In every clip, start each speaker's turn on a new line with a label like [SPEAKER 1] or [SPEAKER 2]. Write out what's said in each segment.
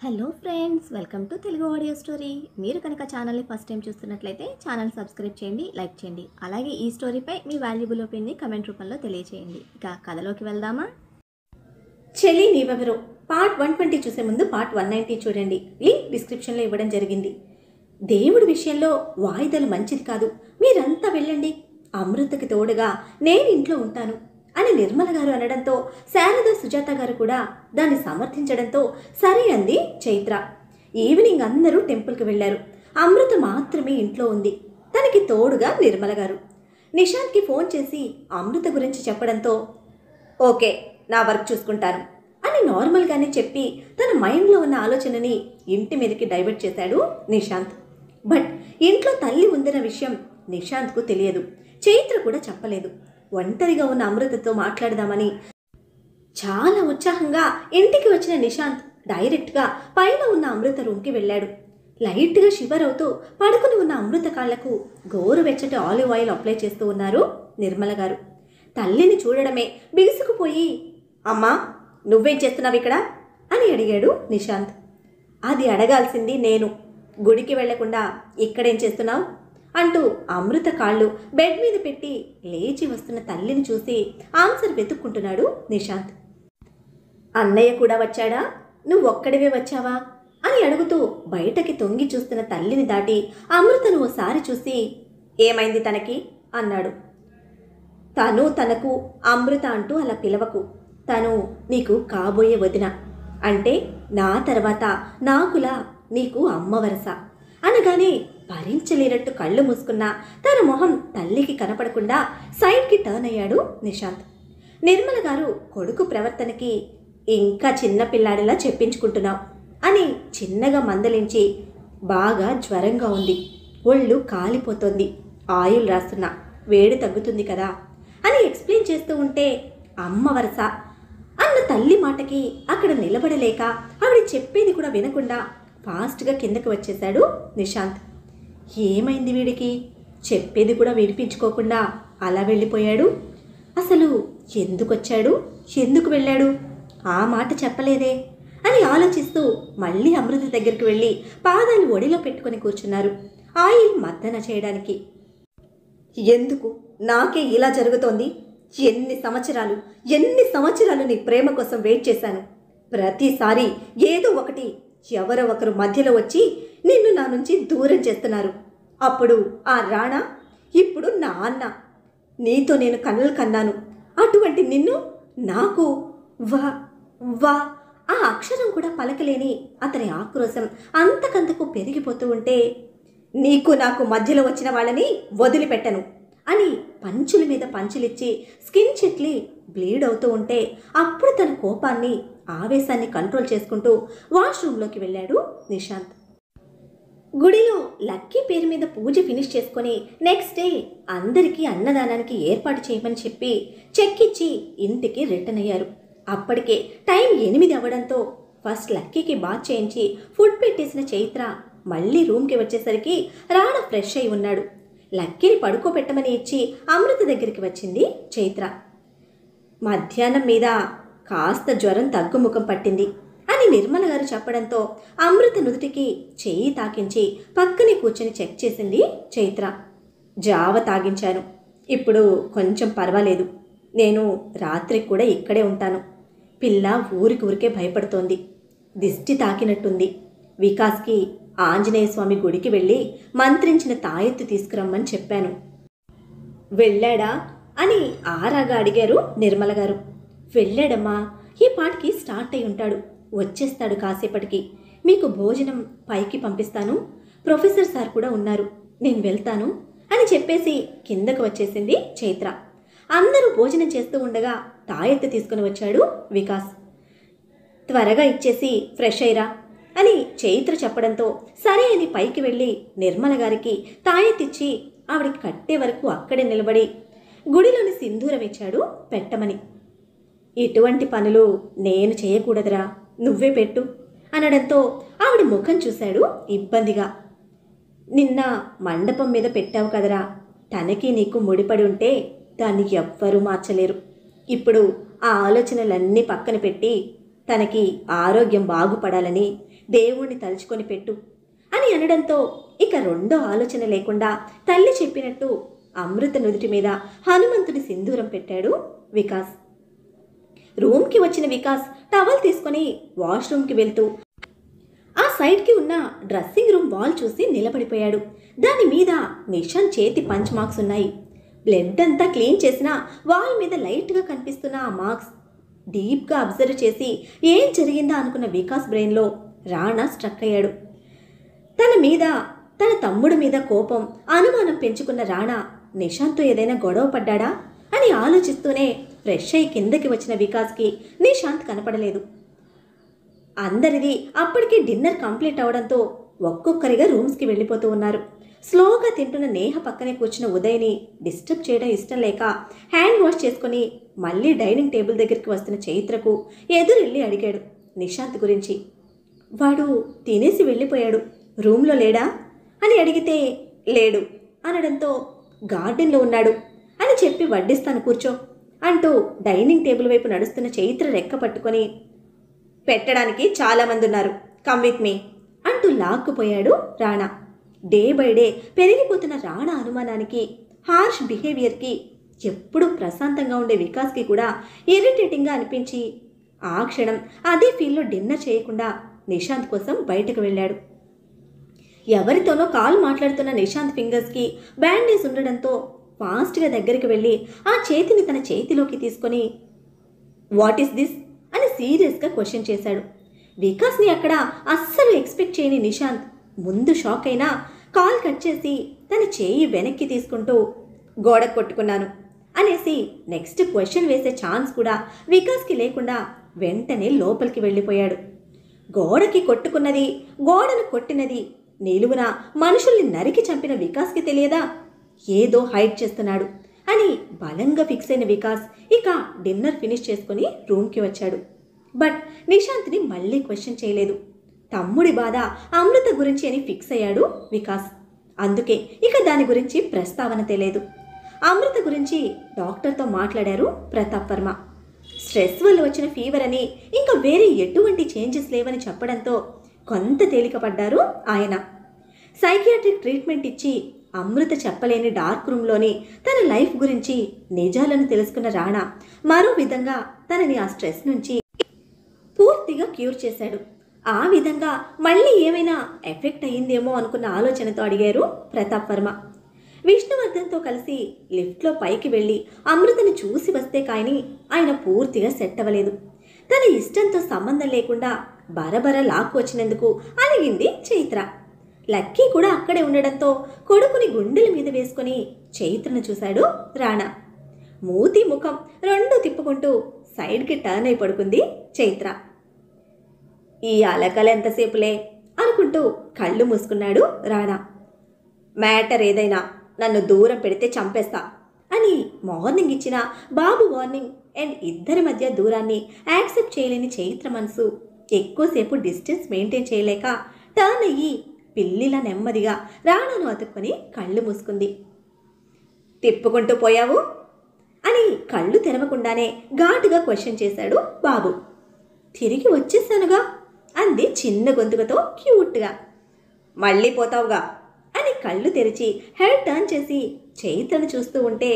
[SPEAKER 1] Hello friends, welcome to Telugu audio story. మీరు కనుక ఛానల్ని ఫస్ట్ టైం చూస్తున్నట్లయితే ఛానల్ సబ్స్క్రైబ్ చేయండి, లైక్ చేయండి. అలాగే ఈ స్టోరీపై మీ వాల్యుబుల్ ఒపీనియన్ని కమెంట్ రూపంలో తెలియచేయండి. ఇక కథలోకి వెళ్దామా? చెలి నీవెవరో పార్ట్ 120 చూసే ముందు పార్ట్ 190 చూడండి. లింక్ డిస్క్రిప్షన్లో ఇవ్వడం జరిగింది. దేవుడి విషయంలో వాయిదాలు మంచిది కాదు, మీరంతా వెళ్ళండి, అమృతకి తోడుగా నేను ఇంట్లో ఉంటాను అని నిర్మల గారు అనడంతో శారద సుజాత గారు కూడా దాన్ని సమర్థించడంతో సరే అంది చైత్ర. ఈవినింగ్ అందరూ టెంపుల్కి వెళ్లారు. అమృత మాత్రమే ఇంట్లో ఉంది, తనకి తోడుగా నిర్మల గారు. నిశాంత్కి ఫోన్ చేసి అమృత గురించి చెప్పడంతో ఓకే, నా వర్క్ చూసుకుంటాను అని నార్మల్గానే చెప్పి తన మైండ్లో ఉన్న ఆలోచనని ఇంటి మీదకి డైవర్ట్ చేశాడు నిశాంత్. బట్ ఇంట్లో తల్లి ఉందన్న విషయం నిశాంత్కు తెలియదు, చైత్ర కూడా చెప్పలేదు. ఒంటరిగా ఉన్న అమృతతో మాట్లాడదామని చాలా ఉత్సాహంగా ఇంటికి వచ్చిన నిశాంత్ డైరెక్ట్గా పైన ఉన్న అమృత రూమ్కి వెళ్ళాడు. లైట్గా షివర్ అవుతూ పడుకుని ఉన్న అమృత కాళ్లకు గోరువెచ్చటి ఆలివ్ ఆయిల్ అప్లై చేస్తూ ఉన్నారు నిర్మల గారు. తల్లిని చూడడమే బిగుసుకుపోయి అమ్మా, నువ్వేం చేస్తున్నావు ఇక్కడ అని అడిగాడు నిశాంత్. అది అడగాల్సింది నేను, గుడికి వెళ్లకుండా ఇక్కడేం చేస్తున్నావు అంటూ అమృత కాళ్ళు బెడ్ మీద పెట్టి లేచి వస్తున్న తల్లిని చూసి ఆన్సర్ వెతుక్కుంటున్నాడు నిశాంత్. అన్నయ్య కూడా వచ్చాడా, నువ్వొక్కడివే వచ్చావా అని అడుగుతూ బయటకి తొంగి చూస్తున్న తల్లిని దాటి అమృతను ఓసారి చూసి ఏమైంది తనకి అన్నాడు. తను తనకు అమృత అంటూ అలా పిలవకు, తను నీకు కాబోయే వదిన, అంటే నా తర్వాత నాకులా నీకు అమ్మ వరస అనగానే భరించలేనట్టు కళ్ళు మూసుకున్న తన మొహం తల్లికి కనపడకుండా సైడ్కి టర్న్ అయ్యాడు నిశాంత్. నిర్మల గారు కొడుకు ప్రవర్తనకి ఇంకా చిన్నపిల్లాడిలా చెప్పించుకుంటున్నావు అని చిన్నగా మందలించి బాగా జ్వరంగా ఉంది, ఒళ్ళు కాలిపోతోంది, ఆయిల్ రాస్తున్నా, వేడి తగ్గుతుంది కదా అని ఎక్స్ప్లెయిన్ చేస్తూ ఉంటే అమ్మ వరస అన్న తల్లి మాటకి అక్కడ నిలబడలేక ఆవిడ చెప్పేది కూడా వినకుండా ఫాస్ట్గా కిందకి వచ్చేశాడు నిశాంత్. ఏమైంది వీడికి, చెప్పేది కూడా వినిపించుకోకుండా అలా వెళ్ళిపోయాడు? అసలు ఎందుకు వచ్చాడు, ఎందుకు వెళ్ళాడు, ఆ మాట చెప్పలేదే అని ఆలోచిస్తూ మళ్ళీ అమృత దగ్గరికి వెళ్ళి పాదాలు ఒడిలో పెట్టుకొని కూర్చున్నారు ఆయిల్ మద్దన చేయడానికి. ఎందుకు నాకే ఇలా జరుగుతోంది, ఎన్ని సంవత్సరాలు నీ ప్రేమ కోసం వెయిట్ చేశాను, ప్రతిసారి ఏదో ఒకటి ఎవరో ఒకరు మధ్యలో వచ్చి నిన్ను నా నుంచి దూరం చేస్తున్నారు. అప్పుడు ఆ రాణా, ఇప్పుడు నా అన్న, నీతో నేను కన్నులు కన్నాను, అటువంటి నిన్ను నాకు వా వా ఆ అక్షరం కూడా పలకలేని అతని ఆక్రోశం అంతకంతకు పెరిగిపోతూ ఉంటే నీకు నాకు మధ్యలో వచ్చిన వాళ్ళని వదిలిపెట్టను అని పంచుల మీద పంచులిచ్చి స్కిన్ చిట్లి బ్లీడ్ అవుతూ ఉంటే అప్పుడు తన కోపాన్ని ఆవేశాన్ని కంట్రోల్ చేసుకుంటూ వాష్రూమ్లోకి వెళ్ళాడు నిశాంత్. గుడిలో లక్కీ పేరు మీద పూజ ఫినిష్ చేసుకొని నెక్స్ట్ డే అందరికీ అన్నదానానికి ఏర్పాటు చేయమని చెప్పి చెక్ ఇచ్చి ఇంటికి రిటర్న్ అయ్యారు. అప్పటికే టైం 8 అవ్వడంతో ఫస్ట్ లక్కీకి బాత్ చేయించి ఫుడ్ పెట్టేసిన చైత్ర మళ్ళీ రూమ్కి వచ్చేసరికి రాణా ఫ్రెష్ అయి ఉన్నాడు. లక్కీని పడుకోబెట్టమని ఇచ్చి అమృత దగ్గరికి వచ్చింది చైత్ర. మధ్యాహ్నం మీద కాస్త జ్వరం తగ్గుముఖం పట్టింది అని నిర్మల గారు చెప్పడంతో అమృత నుదుటికి చెయ్యి తాకించి పక్కనే కూర్చొని చెక్ చేసింది చైత్ర. జావ తాగించాను, ఇప్పుడు కొంచెం పర్వాలేదు, నేను రాత్రికి కూడా ఇక్కడే ఉంటాను. పిల్ల ఊరికే భయపడుతోంది, దిష్టి తాకినట్టుంది, వికాస్కి ఆంజనేయ స్వామి గుడికి వెళ్ళి మంత్రించిన తాయెత్తు తీసుకురమ్మని చెప్పాను. వెళ్ళాడా అని ఆరాగా అడిగారు నిర్మల గారు. వెళ్ళాడమ్మా, ఈ పాటికి స్టార్ట్ అయి ఉంటాడు, వచ్చేస్తాడు కాసేపటికి, మీకు భోజనం పైకి పంపిస్తాను, ప్రొఫెసర్ సార్ కూడా ఉన్నారు, నేను వెళ్తాను అని చెప్పేసి కిందకు వచ్చేసింది చైత్ర. అందరూ భోజనం చేస్తూ ఉండగా తాయెత్తు తీసుకుని వచ్చాడు వికాస్. త్వరగా ఇచ్చేసి ఫ్రెష్ అయ్యిరా అని చైత్ర చెప్పడంతో సరే అని పైకి వెళ్ళి నిర్మల గారికి తాయెత్తిచ్చి ఆవిడికి కట్టే వరకు అక్కడే నిలబడి గుడిలోని సింధూరం ఇచ్చాడు పెట్టమని. ఇటువంటి పనులు నేను చేయకూడదురా, నువ్వే పెట్టు అనడంతో ఆవిడ ముఖం చూశాడు ఇబ్బందిగా. నిన్న మండపం మీద పెట్టావు కదరా, తనకి నీకు ముడిపడి ఉంటే దాన్ని ఎవ్వరూ మార్చలేరు. ఇప్పుడు ఆ ఆలోచనలన్నీ పక్కన పెట్టి తనకి ఆరోగ్యం బాగుపడాలని దేవుణ్ణి తలుచుకొని పెట్టు అని అనడంతో ఇక రెండో ఆలోచన లేకుండా తల్లి చెప్పినట్టు అమృత నుదుటి మీద హనుమంతుడి సింధూరం పెట్టాడు వికాస్. రూమ్కి వచ్చిన వికాస్ టవల్ తీసుకొని వాష్రూమ్కి వెళ్తూ ఆ సైడ్కి ఉన్న డ్రెస్సింగ్ రూమ్ వాల్ చూసి నిలబడిపోయాడు. దాని మీద నిషాంత్ చేతి పంచ్ మార్క్స్ ఉన్నాయి. బ్లడ్ అంతా క్లీన్ చేసిన వాల్ మీద లైట్గా కనిపిస్తున్న ఆ మార్క్స్ డీప్గా అబ్జర్వ్ చేసి ఏం జరిగిందా అనుకున్న వికాస్ బ్రెయిన్లో రాణా స్ట్రక్ అయ్యాడు. తన మీద, తన తమ్ముడి మీద కోపం, అనుమానం పెంచుకున్న రాణా నిషాంత్తో ఏదైనా గొడవ పడ్డాడా అని ఆలోచిస్తూనే ఫ్రెష్ అయి కిందకి వచ్చిన వికాస్కి నిషాంత్ కనపడలేదు. అందరిది అప్పటికే డిన్నర్ కంప్లీట్ అవడంతో ఒక్కొక్కరిగా రూమ్స్కి వెళ్ళిపోతూ ఉన్నారు. స్లోగా తింటున్న నేహ పక్కనే కూర్చున్న ఉదయ్ని డిస్టర్బ్ చేయడం ఇష్టం లేక హ్యాండ్ వాష్ చేసుకుని మళ్ళీ డైనింగ్ టేబుల్ దగ్గరికి వస్తున్న చైత్రకు ఎదురెళ్ళి అడిగాడు నిషాంత్ గురించి. వాడు తినేసి వెళ్ళిపోయాడు, రూమ్లో లేడా అని అడిగితే లేడు అనడంతో గార్డెన్లో ఉన్నాడు అని చెప్పి వడ్డిస్తాను కూర్చో అంటూ డైనింగ్ టేబుల్ వైపు నడుస్తున్న చైత్ర రెక్క పట్టుకొని పెట్టడానికి చాలామంది ఉన్నారు, కమ్ విత్ మీ అంటూ లాక్కుపోయాడు రాణా. డే బై డే పెరిగిపోతున్న రాణా అనుమానానికి, హార్ష్ బిహేవియర్కి ఎప్పుడూ ప్రశాంతంగా ఉండే వికాస్కి కూడా ఇరిటేటింగ్గా అనిపించి ఆ క్షణం అదే ఫీల్డ్లో డిన్నర్ చేయకుండా నిషాంత్ కోసం బయటకు వెళ్ళాడు. ఎవరితోనో కాల్ మాట్లాడుతున్న నిషాంత్ ఫింగర్స్కి బ్యాండేజ్ ఉండడంతో ఫాస్ట్గా దగ్గరికి వెళ్ళి ఆ చేతిని తన చేతిలోకి తీసుకొని వాట్ ఈస్ దిస్ అని సీరియస్గా క్వశ్చన్ చేశాడు. వికాస్ని అక్కడ అస్సలు ఎక్స్పెక్ట్ చేయని నిషాంత్ ముందు షాక్ అయినా కాల్ కట్ చేసి తన చేయి వెనక్కి తీసుకుంటూ గోడ కొట్టుకున్నాను అనేసి నెక్స్ట్ క్వశ్చన్ వేసే ఛాన్స్ కూడా వికాస్కి లేకుండా వెంటనే లోపలికి వెళ్ళిపోయాడు. గోడకి కొట్టుకున్నది, గోడను కొట్టినది, నిలువున మనుషుల్ని నరికి చంపిన వికాస్కి తెలియదా? ఏదో హైడ్ చేస్తున్నాడు అని బలంగా ఫిక్స్ అయిన వికాస్ ఇక డిన్నర్ ఫినిష్ చేసుకుని రూమ్కి వచ్చాడు. బట్ నిషాంత్ని మళ్ళీ క్వశ్చన్ చేయలేదు. తమ్ముడి బాధ అమృత గురించి అని ఫిక్స్ అయ్యాడు వికాస్. అందుకే ఇక దాని గురించి ప్రస్తావన తెలియదు. అమృత గురించి డాక్టర్తో మాట్లాడారు ప్రతాప్ వర్మ. స్ట్రెస్ వల్ల వచ్చిన ఫీవర్ అని, ఇంకా వేరే ఎటువంటి చేంజెస్ లేవని చెప్పడంతో కొంత తేలికపడ్డారు ఆయన. సైకియాట్రిక్ ట్రీట్మెంట్ ఇచ్చి అమృత చెప్పలేని డార్క్ రూమ్లోని తన లైఫ్ గురించి నిజాలను తెలుసుకున్న రాణా మరో విధంగా తనని ఆ స్ట్రెస్ నుంచి పూర్తిగా క్యూర్ చేశాడు. ఆ విధంగా మళ్ళీ ఏమైనా ఎఫెక్ట్ అయ్యిందేమో అనుకున్న ఆలోచనతో అడిగారు ప్రతాప్ వర్మ. విష్ణువర్ధన్తో కలిసి లిఫ్ట్లో పైకి వెళ్ళి అమృతని చూసి వస్తే కానీ ఆయన పూర్తిగా సెట్ అవ్వలేదు. తన ఇష్టంతో సంబంధం లేకుండా బరబర లాక్కు వచ్చినందుకు అలిగింది చైత్ర. లక్కీ కూడా అక్కడే ఉండడంతో కొడుకుని గుండెల మీద వేసుకుని చైత్రను చూశాడు రాణా. మూతి ముఖం రెండు తిప్పుకుంటూ సైడ్కి టర్న్ అయి పడుకుంది చైత్ర. ఈ అలకలు ఎంతసేపులే అనుకుంటూ కళ్ళు మూసుకున్నాడు రాణా. మ్యాటర్ ఏదైనా నన్ను దూరం పెడితే చంపేస్తా అని మార్నింగ్ ఇచ్చిన బాబు వార్నింగ్ అండ్ ఇద్దరి మధ్య దూరాన్ని యాక్సెప్ట్ చేయలేని చైత్ర మనసు ఎక్కువసేపు డిస్టెన్స్ మెయింటైన్ చేయలేక టర్న్ అయ్యి పిల్లిలా నెమ్మదిగా రాణాను అతుక్కొని కళ్ళు మూసుకుంది. తిప్పుకుంటూ పోయావు అని కళ్ళు తెరవకుండానే ఘాటుగా క్వశ్చన్ చేశాడు బాబు. తిరిగి వచ్చేసానుగా అంది చిన్న గొంతుకతో క్యూట్గా. మళ్ళీ పోతావుగా అని కళ్ళు తెరిచి హెడ్ టర్న్ చేసి చైత్రను చూస్తూ ఉంటే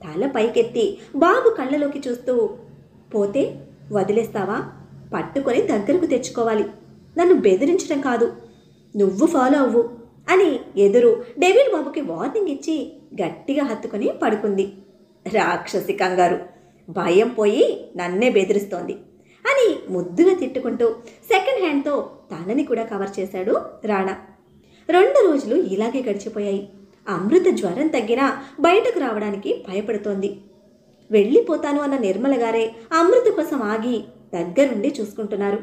[SPEAKER 1] తల పైకెత్తి బాబు కళ్ళలోకి చూస్తూ పోతే వదిలేస్తావా? పట్టుకొని దగ్గరకు తెచ్చుకోవాలి, నన్ను బెదిరించడం కాదు, నువ్వు ఫాలో అవ్వు అని ఎదురు డెవిల్ బాబుకి వార్నింగ్ ఇచ్చి గట్టిగా హత్తుకొని పడుకుంది. రాక్షసి కంగారు, భయం పోయి నన్నే బెదిరిస్తోంది అని ముద్దుగా తిట్టుకుంటూ సెకండ్ హ్యాండ్తో తనని కూడా కవర్ చేశాడు రాణా. 2 రోజులు ఇలాగే గడిచిపోయాయి. అమృత జ్వరం తగ్గినా బయటకు రావడానికి భయపడుతోంది. వెళ్ళిపోతాను అన్న నిర్మల గారే అమృత కోసం ఆగి దగ్గరుండి చూసుకుంటున్నారు.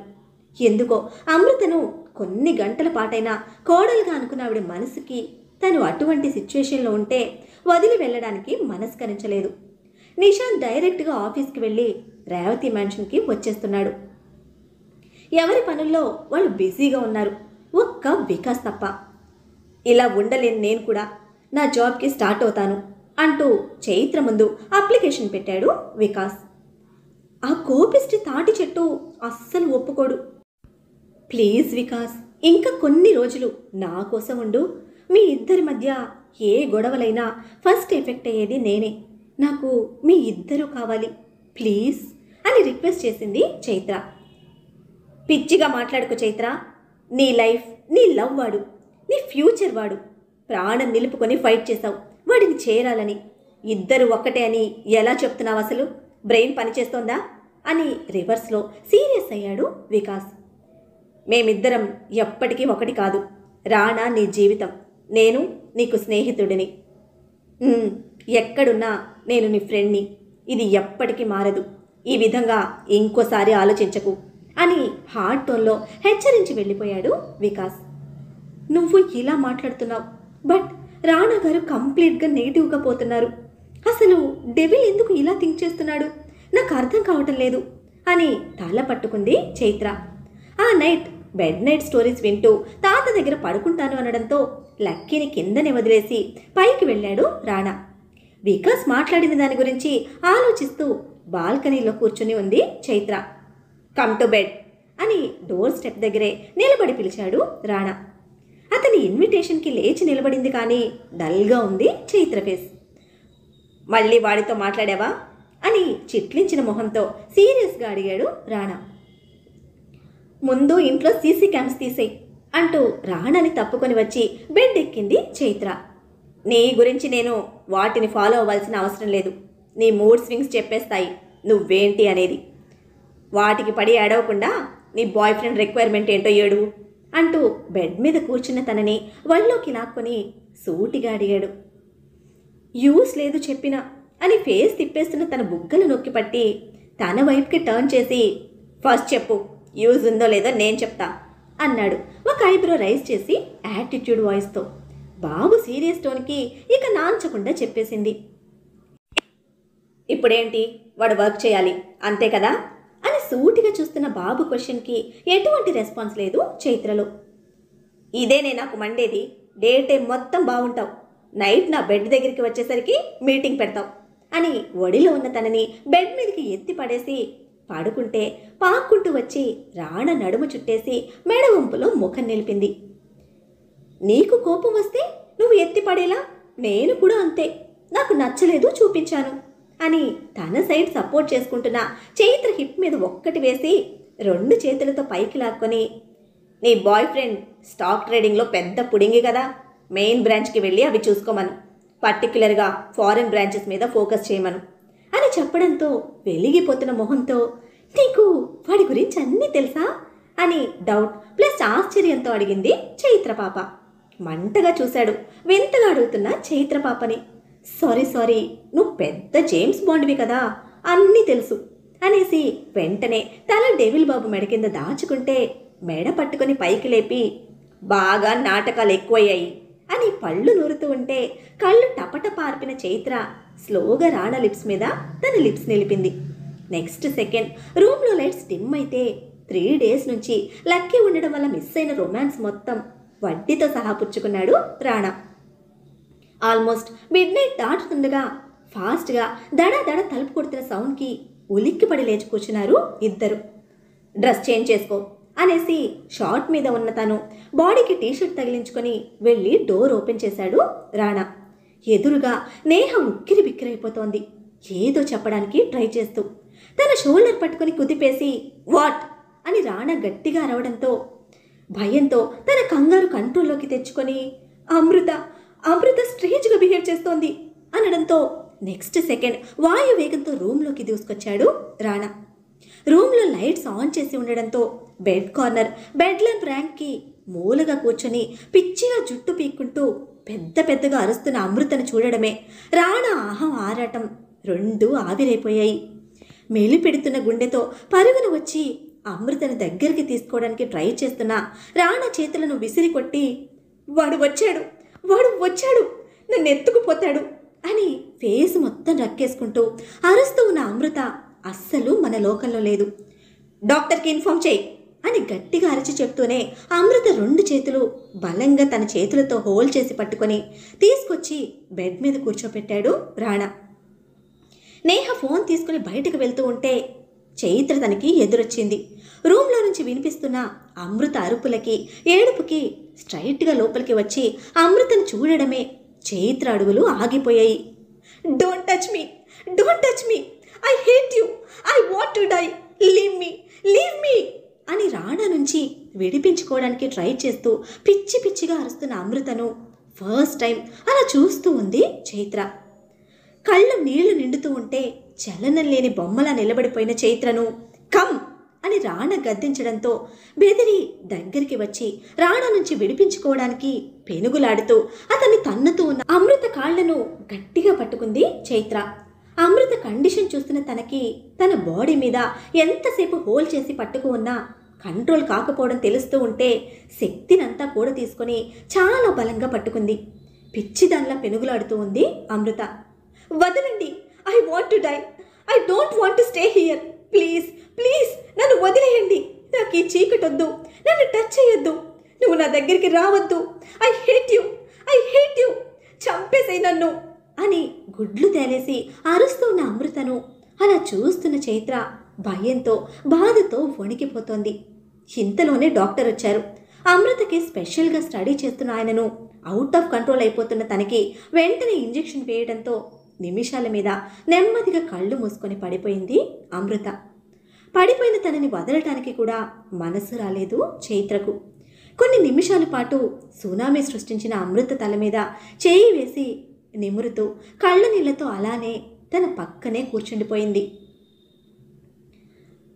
[SPEAKER 1] ఎందుకో అమృతను కొన్ని గంటల పాటైనా కోడలుగా అనుకున్న ఆవిడ మనసుకి తను అటువంటి సిచ్యువేషన్లో ఉంటే వదిలి వెళ్ళడానికి మనస్కరించలేదు. నిషాంత్ డైరెక్ట్గా ఆఫీస్కి వెళ్ళి రేవతి మ్యాన్షన్కి వచ్చేస్తున్నాడు. ఎవరి పనుల్లో వాళ్ళు బిజీగా ఉన్నారు, ఒక్క వికాస్ తప్ప. ఇలా ఉండలేను నేను కూడా, నా జాబ్కి స్టార్ట్ అవుతాను అంటూ చైత్ర ముందు అప్లికేషన్ పెట్టాడు వికాస్. ఆ కోపిష్టి తాటి చెట్టు అస్సలు ఒప్పుకోడు. ప్లీజ్ వికాస్, ఇంకా కొన్ని రోజులు నా కోసం ఉండు. మీ ఇద్దరి మధ్య ఏ గొడవలైనా ఫస్ట్ ఎఫెక్ట్ అయ్యేది నేనే. నాకు మీ ఇద్దరూ కావాలి ప్లీజ్ అని రిక్వెస్ట్ చేసింది చైత్ర. పిచ్చిగా మాట్లాడుకో చైత్ర. నీ లైఫ్, నీ లవ్ వాడు, నీ ఫ్యూచర్ వాడు. ప్రాణం నిలుపుకొని ఫైట్ చేశావు వాడిని చేరాలని. ఇద్దరు ఒక్కటే అని ఎలా చెప్తున్నావు? అసలు బ్రెయిన్ పనిచేస్తోందా అని రివర్స్లో సీరియస్ అయ్యాడు వికాస్. మేమిద్దరం ఎప్పటికీ ఒకటి కాదు. రాణా నీ జీవితం, నేను నీకు స్నేహితుడిని. ఎక్కడున్నా నేను నీ ఫ్రెండ్ని. ఇది ఎప్పటికీ మారదు. ఈ విధంగా ఇంకోసారి ఆలోచించకు అని హార్డ్ టోన్లో హెచ్చరించి వెళ్ళిపోయాడు వికాస్. నువ్వు ఇలా మాట్లాడుతున్నావు, బట్ రాణా గారు కంప్లీట్గా నెగిటివ్గా పోతున్నారు. అసలు డెవిల్ ఎందుకు ఇలా థింక్ చేస్తున్నాడు నాకు అర్థం కావటం లేదు అని తల పట్టుకుంది చైత్ర. ఆ నైట్ బెడ్ నైట్ స్టోరీస్ వింటూ తాత దగ్గర పడుకుంటాను అనడంతో లక్కీని కిందనే వదిలేసి పైకి వెళ్ళాడు రాణా. వికాస్ మాట్లాడిన దాని గురించి ఆలోచిస్తూ బాల్కనీలో కూర్చుని ఉంది చైత్ర. కమ్ టు బెడ్ అని డోర్ స్టెప్ దగ్గరే నిలబడి పిలిచాడు రాణా. అతని ఇన్విటేషన్కి లేచి నిలబడింది, కానీ డల్గా ఉంది చైత్ర ఫేస్. మళ్ళీ వాడితో మాట్లాడావా అని చిట్లించిన మొహంతో సీరియస్గా అడిగాడు రాణా. ముందు ఇంట్లో సీసీ క్యామ్స్ తీసేయి అంటూ రాణాని తప్పుకొని వచ్చి బెడ్ ఎక్కింది చైత్ర. నీ గురించి నేను వాటిని ఫాలో అవ్వాల్సిన అవసరం లేదు. నీ మూడ్ స్వింగ్స్ చెప్పేస్తాయి నువ్వేంటి అనేది. వాటికి పడి అడవకుండా నీ బాయ్ ఫ్రెండ్ రిక్వైర్మెంట్ ఏంటో ఏడు అంటూ బెడ్ మీద కూర్చున్న తనని ఒళ్ళోకి లాక్కొని సూటిగా అడిగాడు. యూస్ లేదు చెప్పినా అని ఫేస్ తిప్పేస్తున్న తన బుగ్గలు నొక్కి పట్టి తన వైపుకి టర్న్ చేసి, ఫస్ట్ చెప్పు, యూజ్ ఉందో లేదో నేను చెప్తా అన్నాడు ఒక ఐబ్రో రైజ్ చేసి యాటిట్యూడ్ వాయిస్తో. బాబు సీరియస్ టోన్కి ఇక నాంచకుండా చెప్పేసింది. ఇప్పుడేంటి, వాడు వర్క్ చేయాలి అంతే కదా అని సూటిగా చూస్తున్న బాబు క్వశ్చన్కి ఎటువంటి రెస్పాన్స్ లేదు చైత్రలో. ఇదేనే నాకు మండేది. డే టైం మొత్తం బాగుంటావు, నైట్ నా బెడ్ దగ్గరికి వచ్చేసరికి మీటింగ్ పెడతావు అని ఒడిలో ఉన్న తనని బెడ్ మీదకి ఎత్తి పడేసి పడుకుంటే పాక్కుంటూ వచ్చి రాణ నడుము చుట్టేసి మెడ వంపులో ముఖం నిలిపింది. నీకు కోపం వస్తే నువ్వు ఎత్తి పడేలా నేను కూడా అంతే, నాకు నచ్చలేదు చూపించాను అని తన సైడ్ సపోర్ట్ చేసుకుంటున్న చైత్ర హిప్ మీద ఒక్కటి వేసి 2 చేతులతో పైకి లాక్కొని, నీ బాయ్ ఫ్రెండ్ స్టాక్ ట్రేడింగ్లో పెద్ద పుడింగి కదా, మెయిన్ బ్రాంచ్కి వెళ్ళి అవి చూసుకోమను, పర్టిక్యులర్గా ఫారెన్ బ్రాంచెస్ మీద ఫోకస్ చేయమను అని చెప్పడంతో వెలిగిపోతున్న మొహంతో, నీకు వాడి గురించి అన్నీ తెలుసా అని డౌట్ ప్లస్ ఆశ్చర్యంతో అడిగింది చైత్ర పాప. మంటగా చూశాడు వింతగా అడుగుతున్న చైత్ర పాపని. సారీ, నువ్వు పెద్ద జేమ్స్ బాండ్వి కదా, అన్నీ తెలుసు అనేసి వెంటనే తల డెవిల్ బాబు మెడ కింద దాచుకుంటే మెడ పట్టుకొని పైకి లేపి, బాగా నాటకాలు ఎక్కువయ్యాయి అని పళ్ళు నూరుతూ ఉంటే కళ్ళు టపట పార్పిన చైత్ర స్లోగా రాణా లిప్స్ మీద తన లిప్స్ నిలిపింది. నెక్స్ట్ సెకండ్ రూమ్లో లైట్స్ డిమ్ అయితే 3 డేస్ నుంచి లక్కీ ఉండడం వల్ల మిస్ అయిన రొమాన్స్ మొత్తం వడ్డీతో సహా పుచ్చుకున్నాడు రాణా. ఆల్మోస్ట్ మిడ్ నైట్ దాటుతుండగా ఫాస్ట్గా దడ తలుపు కొడుతున్న సౌండ్కి ఉలిక్కిపడి లేచి కూర్చున్నారు ఇద్దరు. డ్రెస్ చేంజ్ చేసుకో అనేసి షార్ట్ మీద ఉన్న తను బాడీకి టీషర్ట్ తగిలించుకొని వెళ్ళి డోర్ ఓపెన్ చేశాడు రాణా. ఎదురుగా నేహ ఉక్కిరి బిక్కిరైపోతోంది ఏదో చెప్పడానికి ట్రై చేస్తూ. తన షోల్డర్ పట్టుకొని కుదిపేసి వాట్ అని రాణా గట్టిగా అరవడంతో భయంతో తన కంగారు కంట్రోల్లోకి తెచ్చుకొని అమృత స్ట్రేంజ్గా బిహేవ్ చేస్తోంది అనడంతో నెక్స్ట్ సెకండ్ వాయు వేగంతో రూమ్లోకి దూసుకొచ్చాడు రాణా. రూమ్లో లైట్స్ ఆన్ చేసి ఉండడంతో బెడ్ కార్నర్ బెడ్ ల్యాంప్ ర్యాంక్కి మూలగా కూర్చొని పిచ్చిగా జుట్టు పీక్కుంటూ పెద్దగా అరుస్తున్న అమృతను చూడడమే రాణా ఆహం ఆరాటం 2 ఆవిరైపోయాయి. మెలిపెడుతున్న గుండెతో పరుగున వచ్చి అమృతను దగ్గరికి తీసుకోవడానికి ట్రై చేస్తున్న రాణా చేతులను విసిరి కొట్టి, వాడు వచ్చాడు నన్ను ఎత్తుకుపోతాడు అని ఫేస్ మొత్తం రక్కేసుకుంటూ అరుస్తూ ఉన్న అమృత అస్సలు మన లోకంలో లేదు. డాక్టర్కి ఇన్ఫార్మ్ చేయి అని గట్టిగా అరిచి చెప్తూనే అమృత 2 చేతులు బలంగా తన చేతులతో హోల్డ్ చేసి పట్టుకొని తీసుకొచ్చి బెడ్ మీద కూర్చోపెట్టాడు రాణా. నేహ ఫోన్ తీసుకుని బయటకు వెళ్తూ ఉంటే చైత్ర తనకి ఎదురొచ్చింది. రూమ్లో నుంచి వినిపిస్తున్న అమృత అరుపులకి ఏడుపుకి స్ట్రైట్గా లోపలికి వచ్చి అమృతను చూడడమే చైత్ర అడుగులు ఆగిపోయాయి. Don't touch me, don't touch me, I hate you, I want to die, leave me, leave me అని రాణా నుంచి విడిపించుకోవడానికి ట్రై చేస్తూ పిచ్చి పిచ్చిగా అరుస్తున్న అమృతను ఫస్ట్ టైం అలా చూస్తూ ఉంది చైత్ర. కళ్ళు నీళ్లు నిండుతూ ఉంటే చలనం లేని బొమ్మలా నిలబడిపోయిన చైత్రను కమ్ అని రాణా గద్దించడంతో బెదిరి దగ్గరికి వచ్చి రాణా నుంచి విడిపించుకోవడానికి పెనుగులాడుతూ అతన్ని తన్నుతూ ఉన్న అమృత కాళ్లను గట్టిగా పట్టుకుంది చైత్ర. అమృత కండిషన్ చూస్తున్న తనకి తన బాడీ మీద ఎంతసేపు హోల్డ్ చేసి పట్టుకు ఉన్నా కంట్రోల్ కాకపోవడం తెలుస్తూ ఉంటే శక్తినంతా కూడా తీసుకొని చాలా బలంగా పట్టుకుంది. పిచ్చిదాన్లా పెనుగులాడుతూ ఉంది అమృత. వదలండి, I want to die, I don't want to stay here, please please నన్ను వదిలేయండి, నాకు ఈ చీకటొద్దు, నన్ను టచ్ చేయొద్దు, నువ్వు నా దగ్గరికి రావద్దు, I hate you, I hate you, చంపేసేయ్ నన్ను అని గుడ్లు తేలేసి అరుస్తున్న అమృతను అలా చూస్తున్న చైత్ర భయంతో బాధతో వణికిపోతోంది. ఇంతలోనే డాక్టర్ వచ్చారు. అమృతకి స్పెషల్గా స్టడీ చేస్తున్న ఆయనను అవుట్ ఆఫ్ కంట్రోల్ అయిపోతున్న తనకి వెంటనే ఇంజెక్షన్ వేయడంతో నిమిషాల మీద నెమ్మదిగా కళ్ళు మూసుకొని పడిపోయింది అమృత. పడిపోయిన తనని వదలటానికి కూడా మనసు రాలేదు చైత్రకు. కొన్ని నిమిషాల పాటు సునామీ సృష్టించిన అమృత తల మీద చేయి వేసి నిమురుతూ కళ్ళ నీళ్లతో అలానే తన పక్కనే కూర్చుండిపోయింది.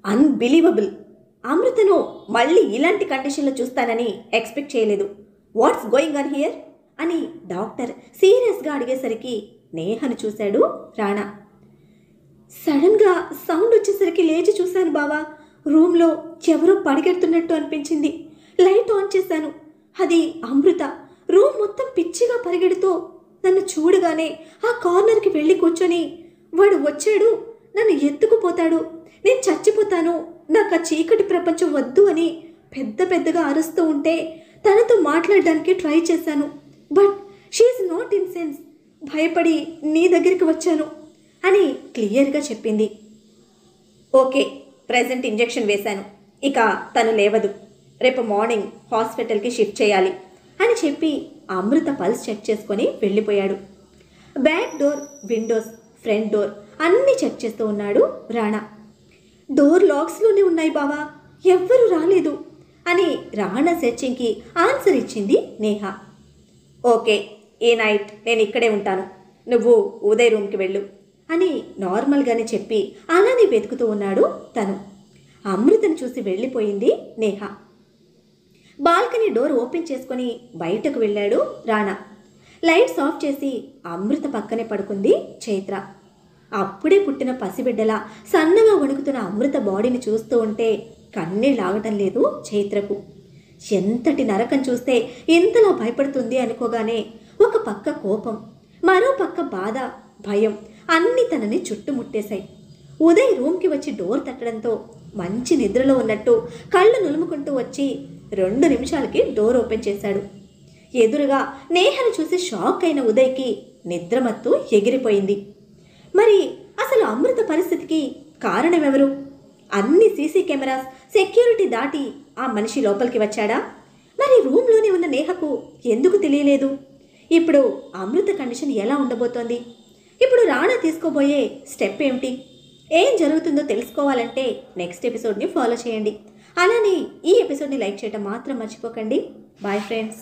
[SPEAKER 1] అన్బిలీవబుల్, అమృతను మళ్ళీ ఇలాంటి కండిషన్లో చూస్తానని ఎక్స్పెక్ట్ చేయలేదు. వాట్స్ గోయింగ్ ఆన్ హియర్ అని డాక్టర్ సీరియస్గా అడిగేసరికి నేహను చూశాడు రాణా. సడన్గా సౌండ్ వచ్చేసరికి లేచి చూశాను బావా, రూమ్లో ఎవరో పరిగెడుతున్నట్టు అనిపించింది. లైట్ ఆన్ చేశాను, అది అమృత. రూమ్ మొత్తం పిచ్చిగా పరిగెడుతూ నన్ను చూడగానే ఆ కార్నర్కి వెళ్ళి కూర్చొని వాడు వచ్చాడు, నన్ను ఎత్తుకుపోతాడు, నేను చచ్చిపోతాను, నాకు ఆ చీకటి ప్రపంచం వద్దు అని పెద్ద పెద్దగా అరుస్తూ ఉంటే తనతో మాట్లాడడానికి ట్రై చేశాను. But she is not in sense, భయపడి నీ దగ్గరికి వచ్చాను అని క్లియర్గా చెప్పింది. ఓకే, ప్రెజెంట్ ఇంజెక్షన్ వేశాను, ఇక తను లేవదు, రేపు మార్నింగ్ హాస్పిటల్కి షిఫ్ట్ చేయాలి అని చెప్పి అమృత పల్స్ చెక్ చేసుకొని వెళ్ళిపోయాడు. Back door, Windows, front door అన్నీ చెక్ చేస్తూ ఉన్నాడు రాణా. డోర్ లాక్స్లోనే ఉన్నాయి బావా, ఎవ్వరూ రాలేదు అని రాణా సెర్చింగ్కి ఆన్సర్ ఇచ్చింది నేహ. ఓకే, ఈ నైట్ నేను ఇక్కడే ఉంటాను, నువ్వు ఉదయ్ రూమ్కి వెళ్ళు అని నార్మల్గానే చెప్పి అలానే వెతుకుతూ ఉన్నాడు తను. అమృతను చూసి వెళ్ళిపోయింది నేహ. బాల్కనీ డోర్ ఓపెన్ చేసుకొని బయటకు వెళ్ళాడు రాణా. లైట్స్ ఆఫ్ చేసి అమృత పక్కనే పడుకుంది చైత్ర. అప్పుడే పుట్టిన పసిబిడ్డలా సన్నగా వణుకుతున్న అమృత బాడీని చూస్తూ ఉంటే కన్నీళ్ళు ఆగటం లేదు చైత్రకు. ఎంతటి నరకం చూస్తే ఇంతలా భయపడుతుంది అనుకోగానే ఒక పక్క కోపం, మరో పక్క బాధ, భయం అన్నీ తనని చుట్టుముట్టేశాయి. ఉదయ్ రూమ్కి వచ్చి డోర్ తట్టడంతో మంచి నిద్రలో ఉన్నట్టు కళ్ళు నులుముకుంటూ వచ్చి 2 నిమిషాలకి డోర్ ఓపెన్ చేశాడు. ఎదురుగా నేహను చూసి షాక్ అయిన ఉదయ్కి నిద్రమత్తు ఎగిరిపోయింది. మరి అసలు అమృత పరిస్థితికి కారణమెవరు? అన్ని సీసీ కెమెరాస్, సెక్యూరిటీ దాటి ఆ మనిషి లోపలికి వచ్చాడా? మరి రూమ్లోనే ఉన్న నేహకు ఎందుకు తెలియలేదు? ఇప్పుడు అమృత కండిషన్ ఎలా ఉండబోతోంది? ఇప్పుడు రాణా తీసుకోబోయే స్టెప్ ఏమిటి? ఏం జరుగుతుందో తెలుసుకోవాలంటే నెక్స్ట్ ఎపిసోడ్ని ఫాలో చేయండి. అలానే ఈ ఎపిసోడ్ని లైక్ చేయడం మాత్రం మర్చిపోకండి. Bye friends.